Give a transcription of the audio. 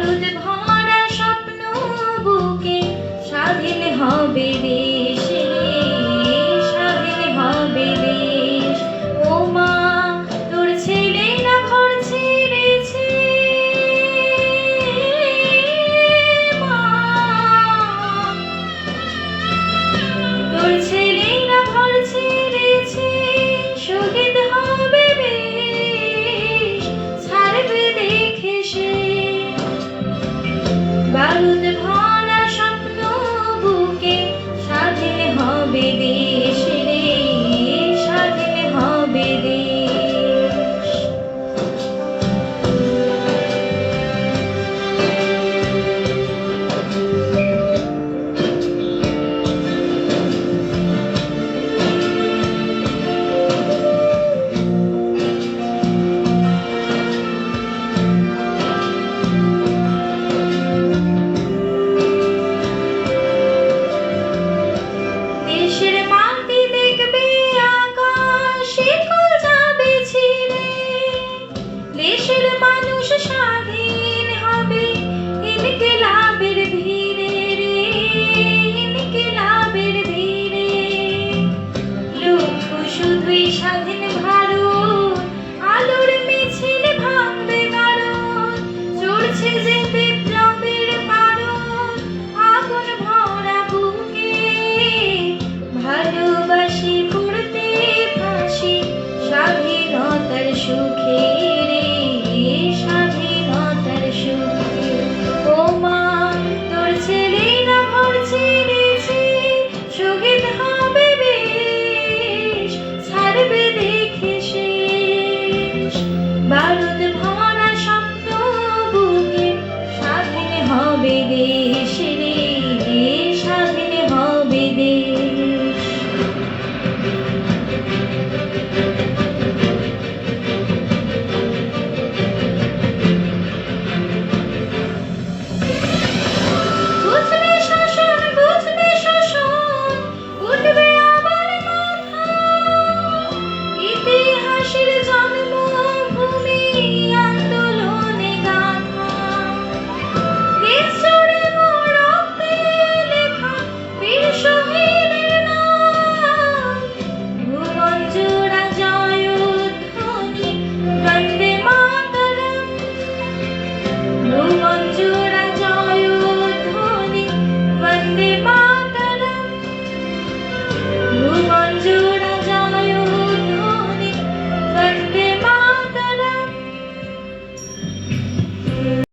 বারুদ ভরা স্বপ্ন বুকে স্বাধীন হবে দেশ রে, স্বাধীন হবে দেশ। ও মা তোর ছেলেরা ঘর ছেড়েছে, মা তোর ছেলেরা ঘর ছেড়েছে, শহীদ হবে বেশ, ছাড়বে দেখে সে। বারুদ ভরা স্বপ্ন বুকে স্বাধীন হবে দেশ রে, স্বাধীন হবে দেশ। দেশের মাটি দেখবে আকাশ, শিকল যাবে ছিঁড়ে, দেশের মানুষ স্বাধীন হবে ইনকিলাবের ভিড়ে রে, ইনকিলাবের ভিড়ে। লক্ষ্য শুধুই স্বাধীন ভারত, আলোর মিছিল ভাঙবে কারণ, চড়ছে যে বিপ্লবের পারদ, আগুন ভরা বুকে। ভালোবাসি পড়তে ফাঁসি স্বাধীনতার সুখে রে, স্বাধীনতার সুখে। ও মা তোর ছেলেরা ঘর ছেড়েছে, শহীদ হবে বেশ, ছাড়বে দেখে শেষ। বারুদ ভরা স্বপ্ন বুকে স্বাধীন হবে দেশ।